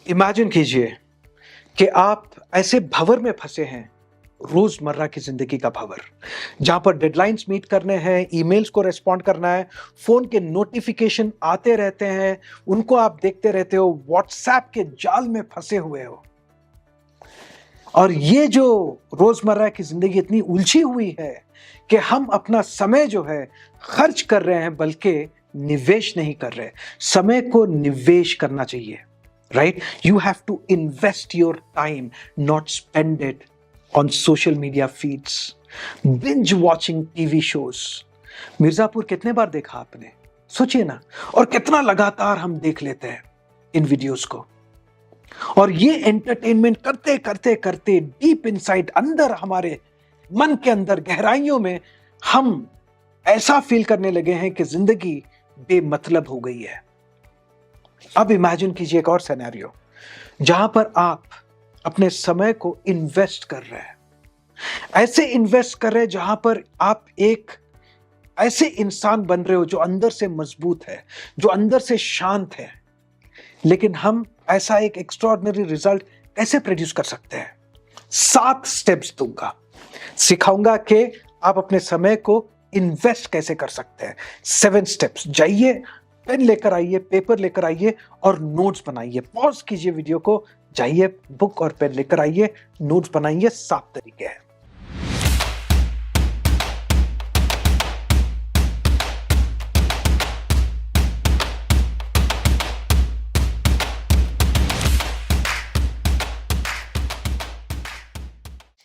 Imagine कीजिए कि आप ऐसे भंवर में फंसे हैं, रोजमर्रा की जिंदगी का भंवर, जहां पर डेडलाइंस मीट करने हैं, ईमेल्स को रिस्पॉन्ड करना है, फोन के नोटिफिकेशन आते रहते हैं, उनको आप देखते रहते हो, व्हाट्सएप के जाल में फंसे हुए हो। और ये जो रोजमर्रा की जिंदगी इतनी उलझी हुई है कि हम अपना समय जो है खर्च कर रहे हैं, बल्कि निवेश नहीं कर रहे। समय को निवेश करना चाहिए, right? You have to invest your time, not spend it on social media feeds, binge watching TV shows. Mirzapur कितने बार देखा आपने? सोचिए ना। और कितना लगातार हम देख लेते हैं इन वीडियोस को। और ये एंटरटेनमेंट करते करते करते डीप इनसाइड अंदर, हमारे मन के अंदर गहराइयों में, हम ऐसा फील करने लगे हैं कि जिंदगी बेमतलब हो गई है। अब इमेजिन कीजिए एक और सिनेरियो जहां पर आप अपने समय को इन्वेस्ट कर रहे हैं, ऐसे इन्वेस्ट कर रहे हैं जहां पर आप एक ऐसे इंसान बन रहे हो जो अंदर से मजबूत है, जो अंदर से शांत है। लेकिन हम ऐसा एक एक्स्ट्राऑर्डिनरी रिजल्ट कैसे प्रोड्यूस कर सकते हैं? 7 स्टेप्स दूंगा, सिखाऊंगा कि आप अपने समय को इन्वेस्ट कैसे कर सकते हैं। 7 स्टेप्स। जाइए, पेन लेकर आइए, पेपर लेकर आइए और नोट्स बनाइए। पॉज कीजिए वीडियो को, जाइए बुक और पेन लेकर आइए, नोट्स बनाइए। 7 तरीके हैं।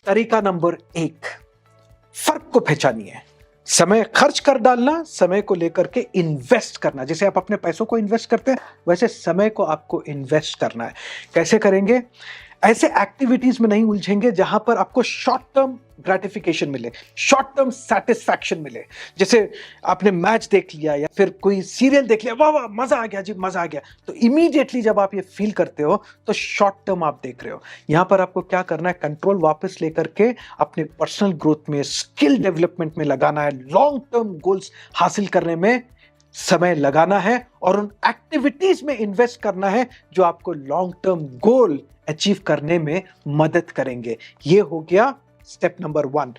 तरीका नंबर 1, फर्क को पहचानिए। समय खर्च कर डालना, समय को लेकर के इन्वेस्ट करना। जैसे आप अपने पैसों को इन्वेस्ट करते हैं, वैसे समय को आपको इन्वेस्ट करना है। कैसे करेंगे? ऐसे एक्टिविटीज में नहीं उलझेंगे जहां पर आपको शॉर्ट टर्म ग्रेटिफिकेशन मिले, शॉर्ट टर्म सेटिस्फैक्शन मिले। जैसे आपने मैच देख लिया या फिर कोई सीरियल देख लिया, वाह वाह मजा आ गया जी, मजा आ गया। तो इमीडिएटली जब आप ये फील करते हो तो शॉर्ट टर्म आप देख रहे हो। यहां पर आपको क्या करना है? कंट्रोल वापस लेकर के अपने पर्सनल ग्रोथ में, स्किल डेवलपमेंट में लगाना है। लॉन्ग टर्म गोल्स हासिल करने में समय लगाना है और उन एक्टिविटीज में इन्वेस्ट करना है जो आपको लॉन्ग टर्म गोल अचीव करने में मदद करेंगे। ये हो गया step number 1।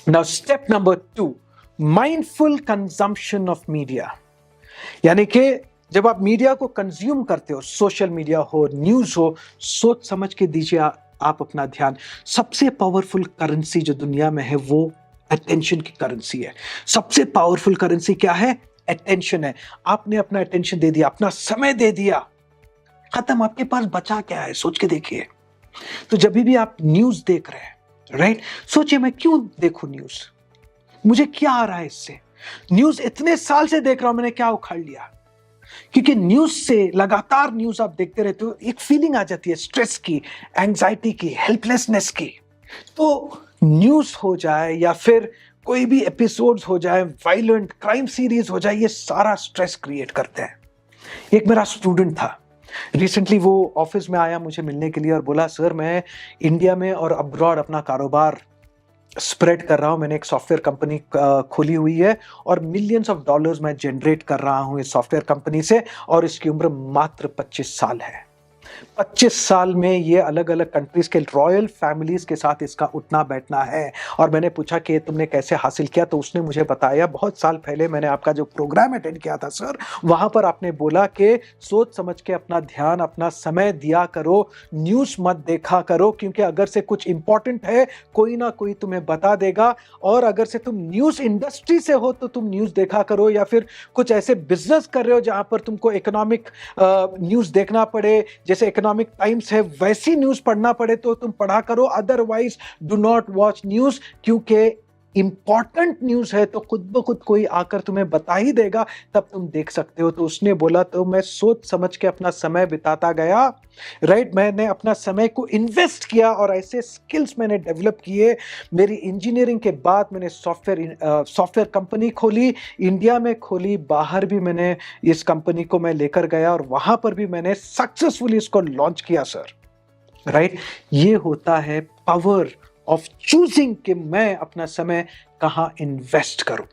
Now step number 2, mindful consumption of media. यानी कि जब आप मीडिया को कंज्यूम करते हो, सोशल मीडिया हो, न्यूज हो, सोच समझ के दीजिए आप अपना ध्यान। सबसे पावरफुल करेंसी जो दुनिया में है वो अटेंशन की करेंसी है। सबसे पावरफुल करेंसी क्या है? अटेंशन है। आपने अपना अटेंशन दे दिया, अपना समय दे दिया, खत्म। आपके पास बचा क्या है? सोच के देखिए। तो जब भी आप न्यूज देख रहे हैं, राइट, सोचिए मैं क्यों देखूं न्यूज? मुझे क्या आ रहा है इससे? न्यूज इतने साल से देख रहा हूं, मैंने क्या उखाड़ लिया? क्योंकि न्यूज से, लगातार न्यूज आप देखते रहते हो, एक फीलिंग आ जाती है स्ट्रेस की, एंजाइटी की, हेल्पलेसनेस की। तो न्यूज हो जाए या फिर कोई भी एपिसोड्स हो जाए, वायलेंट क्राइम सीरीज हो जाए, ये सारा स्ट्रेस क्रिएट करते हैं। एक मेरा स्टूडेंट था, रिसेंटली वो ऑफिस में आया मुझे मिलने के लिए और बोला, सर मैं इंडिया में और अब्रॉड अपना कारोबार स्प्रेड कर रहा हूं। मैंने एक सॉफ्टवेयर कंपनी खोली हुई है और मिलियंस ऑफ डॉलर्स मैं जनरेट कर रहा हूं इस सॉफ्टवेयर कंपनी से, और इसकी उम्र मात्र 25 साल है। 25 साल में ये अलग अलग कंट्रीज के रॉयल फैमिलीज के साथ इसका उठना बैठना है। और मैंने पूछा कि तुमने कैसे हासिल किया? तो उसने मुझे बताया, बहुत साल पहले मैंने आपका जो प्रोग्राम अटेंड किया था सर, वहां पर आपने बोला कि सोच समझ के अपना ध्यान, अपना समय दिया करो, न्यूज मत देखा करो, क्योंकि अगर से कुछ इंपॉर्टेंट है कोई ना कोई तुम्हें बता देगा। और अगर से तुम न्यूज इंडस्ट्री से हो तो तुम न्यूज देखा करो, या फिर कुछ ऐसे बिजनेस कर रहे हो जहां पर तुमको इकोनॉमिक न्यूज देखना पड़े, जैसे इकोनॉमिक टाइम्स है, वैसी न्यूज पढ़ना पड़े तो तुम पढ़ा करो। Otherwise do not watch news, क्योंकि इंपॉर्टेंट न्यूज है तो खुद ब खुद कोई आकर तुम्हें बता ही देगा, तब तुम देख सकते हो। तो उसने बोला, तो मैं सोच समझ के अपना समय बिताता गया, राइट। मैंने अपना समय को इन्वेस्ट किया और ऐसे स्किल्स मैंने डेवलप किए। मेरी इंजीनियरिंग के बाद मैंने सॉफ्टवेयर कंपनी खोली, इंडिया में खोली, बाहर भी मैंने इस कंपनी को मैं लेकर गया और वहां पर भी मैंने सक्सेसफुली इसको लॉन्च किया सर, राइट। ये होता है पावर ऑफ चूजिंग कि मैं अपना समय कहां इन्वेस्ट करूं।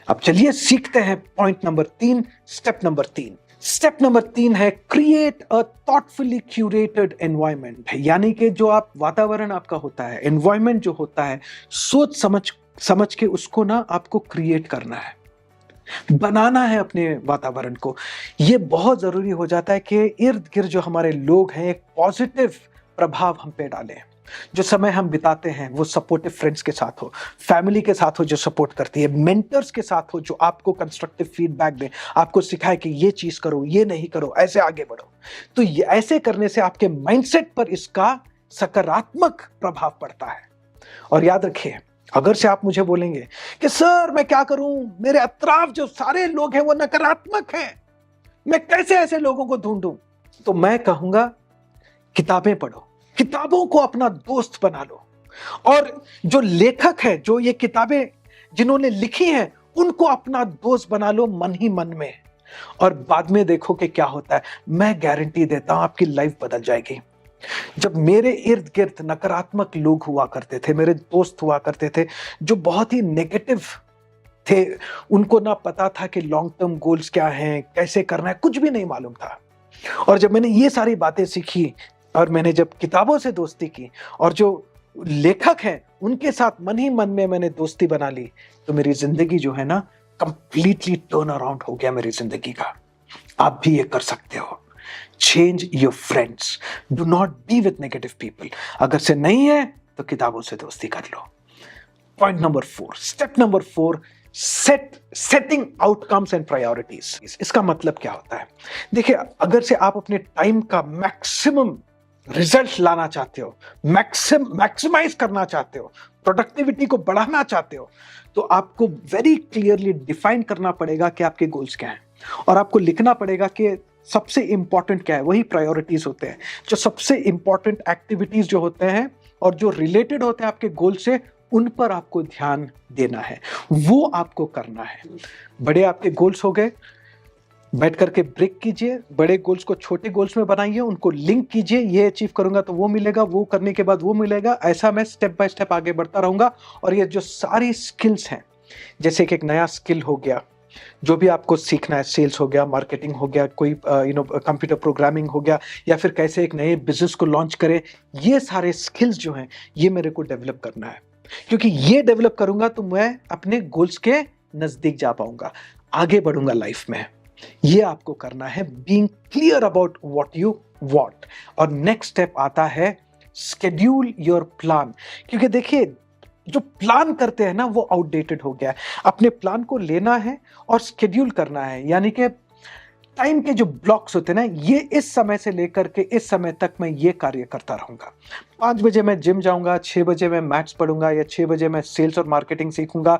अब चलिए सीखते हैं point number 3, step number 3। Step number 3 है create a thoughtfully curated environment, यानी कि जो आप वातावरण आपका होता है, एनवायरनमेंट जो होता है, सोच समझ समझ के उसको ना आपको क्रिएट करना है, बनाना है अपने वातावरण को। ये बहुत जरूरी हो जाता है कि इर्द गिर्द जो हमारे लोग हैं एक पॉजिटिव प्रभाव हम पे डालें। जो समय हम बिताते हैं वो सपोर्टिव फ्रेंड्स के साथ हो, फैमिली के साथ हो जो सपोर्ट करती है, मेंटर्स के साथ हो जो आपको कंस्ट्रक्टिव फीडबैक दें, आपको सिखाए कि ये चीज करो, ये नहीं करो, ऐसे आगे बढ़ो। तो ये ऐसे करने से आपके माइंडसेट पर इसका सकारात्मक प्रभाव पड़ता है। और याद रखिए, अगर से आप मुझे बोलेंगे कि सर मैं क्या करूं, मेरे अतराफ जो सारे लोग हैं वो नकारात्मक हैं, मैं कैसे ऐसे लोगों को ढूंढूं, तो मैं कहूंगा किताबें पढ़ो, किताबों को अपना दोस्त बना लो। और जो लेखक है, जो ये किताबें जिन्होंने लिखी हैं, उनको अपना दोस्त बना लो मन ही मन में। और बाद में देखो कि क्या होता है। मैं गारंटी देता हूं आपकी लाइफ बदल जाएगी। जब मेरे इर्द गिर्द नकारात्मक लोग हुआ करते थे, मेरे दोस्त हुआ करते थे जो बहुत ही नेगेटिव थे, उनको ना पता था कि लॉन्ग टर्म गोल्स क्या हैं, कैसे करना है, कुछ भी नहीं मालूम था। और जब मैंने ये सारी बातें सीखी और मैंने जब किताबों से दोस्ती की और जो लेखक हैं उनके साथ मन ही मन में मैंने दोस्ती बना ली, तो मेरी जिंदगी जो है ना कंप्लीटली टर्न अराउंड हो गया मेरी जिंदगी का। आप भी ये कर सकते हो। Change your friends, do not be with negative people. अगर से नहीं है तो किताबों से दोस्ती कर लो। Point number 4, step number 4, setting outcomes and priorities. इसका मतलब क्या होता है? देखिए, अगर से आप अपने टाइम का मैक्सिमम रिजल्ट लाना चाहते हो, मैक्सिमाइज करना चाहते हो, प्रोडक्टिविटी को बढ़ाना चाहते हो, तो आपको वेरी क्लियरली डिफाइन करना पड़ेगा कि आपके गोल्स क्या हैं। और आपको लिखना पड़ेगा कि सबसे इंपॉर्टेंट क्या है। वही प्रायोरिटीज होते हैं, जो सबसे इंपॉर्टेंट एक्टिविटीज जो होते हैं और जो रिलेटेड होते हैं आपके गोल से, उन पर आपको ध्यान देना है, वो आपको करना है। बड़े आपके गोल्स हो गए, बैठ करके ब्रेक कीजिए, बड़े गोल्स को छोटे गोल्स में बनाइए, उनको लिंक कीजिए, ये अचीव करूंगा तो वो मिलेगा, वो करने के बाद वो मिलेगा। ऐसा मैं स्टेप बाय स्टेप आगे बढ़ता रहूंगा। और ये जो सारी स्किल्स हैं, जैसे कि एक नया स्किल हो गया जो भी आपको सीखना है, सेल्स हो गया, मार्केटिंग हो गया, कोई कंप्यूटर प्रोग्रामिंग हो गया, या फिर कैसे एक नए बिजनेस को लॉन्च करें, ये सारे स्किल्स जो हैं ये मेरे को डेवलप करना है। क्योंकि ये डेवलप करूंगा तो मैं अपने गोल्स के नजदीक जा पाऊंगा, आगे बढ़ूंगा लाइफ में। ये आपको करना है, being clear about what you want. और नेक्स्ट स्टेप आता है शेड्यूल योर प्लान। क्योंकि देखिए, जो प्लान करते हैं ना वो आउटडेटेड हो गया है। अपने प्लान को लेना है और शेड्यूल करना है, यानी कि टाइम के जो ब्लॉक्स होते हैं ना, ये इस समय से लेकर के इस समय तक मैं ये कार्य करता रहूंगा। 5 बजे मैं जिम जाऊंगा, 6 बजे मैं मैथ्स पढ़ूंगा, या 6 बजे मैं सेल्स और मार्केटिंग सीखूंगा,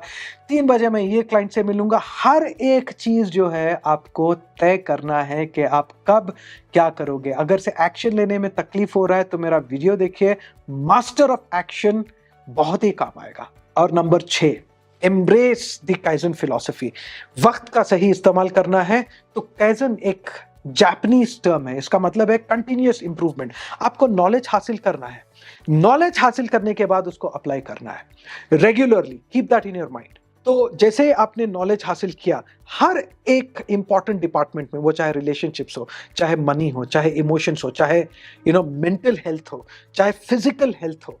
3 बजे मैं ये क्लाइंट से मिलूंगा। हर एक चीज जो है आपको तय करना है कि आप कब क्या करोगे। अगर से एक्शन लेने में तकलीफ हो रहा है तो मेरा वीडियो देखिए, मास्टर ऑफ एक्शन, बहुत ही काम आएगा। और number 6, embrace the kaizen philosophy. वक्त का सही इस्तेमाल करना है। तो काइजन एक जापानीज टर्म है, इसका मतलब है कंटिन्यूअस इंप्रूवमेंट। आपको नॉलेज हासिल करना है, नॉलेज हासिल करने के बाद उसको अप्लाई करना है regularly. Keep that in your mind. तो जैसे आपने नॉलेज हासिल किया, हर एक इंपॉर्टेंट डिपार्टमेंट में, वो चाहे रिलेशनशिप्स हो, चाहे मनी हो, चाहे इमोशंस हो, चाहे मेंटल हेल्थ हो, चाहे फिजिकल हेल्थ हो,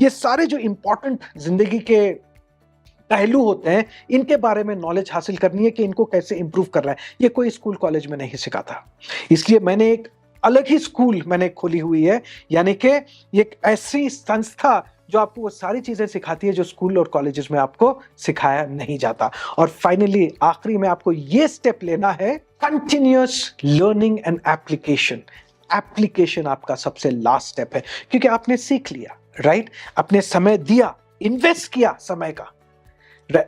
ये सारे जो इंपॉर्टेंट जिंदगी के पहलू होते हैं, इनके बारे में नॉलेज हासिल करनी है कि इनको कैसे इंप्रूव करना है। ये कोई स्कूल कॉलेज में नहीं सिखाता। इसलिए मैंने एक अलग ही स्कूल मैंने खोली हुई है, यानी कि एक ऐसी संस्था जो आपको वो सारी चीजें सिखाती है जो स्कूल और कॉलेजेस में आपको सिखाया नहीं जाता। और फाइनली आखिरी में आपको ये स्टेप लेना है, continuous learning and application. Application आपका सबसे लास्ट स्टेप है, क्योंकि आपने सीख लिया, राइट? अपने समय दिया, इन्वेस्ट किया,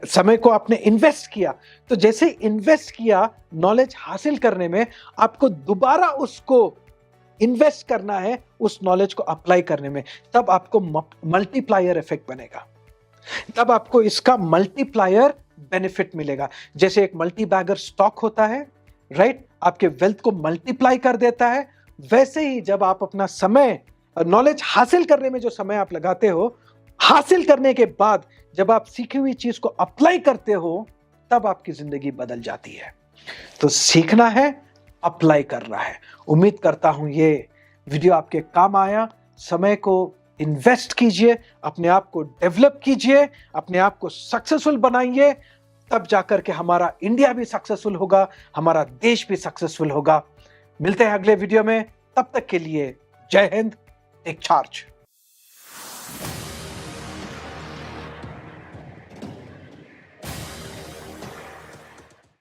समय को आपने इन्वेस्ट किया। तो जैसे इन्वेस्ट किया नॉलेज हासिल करने में, आपको दोबारा उसको इन्वेस्ट करना है, उस नॉलेज को अप्लाई करने में। तब आपको मल्टीप्लायर इफेक्ट बनेगा, तब आपको इसका मल्टीप्लायर बेनिफिट मिलेगा। जैसे एक मल्टी बैगर स्टॉक होता है, राइट? आपके वेल्थ को मल्टीप्लाई कर देता है। वैसे ही जब आप अपना समय, नॉलेज हासिल करने में जो समय आप लगाते हो, हासिल करने के बाद जब आप सीखी हुई चीज को अप्लाई करते हो, तब आपकी जिंदगी बदल जाती है। तो सीखना है, अप्लाई कर रहा है। उम्मीद करता हूं ये वीडियो आपके काम आया। समय को इन्वेस्ट कीजिए, अपने आप को डेवलप कीजिए, अपने आप को सक्सेसफुल बनाइए, तब जाकर के हमारा इंडिया भी सक्सेसफुल होगा, हमारा देश भी सक्सेसफुल होगा। मिलते हैं अगले वीडियो में, तब तक के लिए जय हिंद, टेक चार्ज।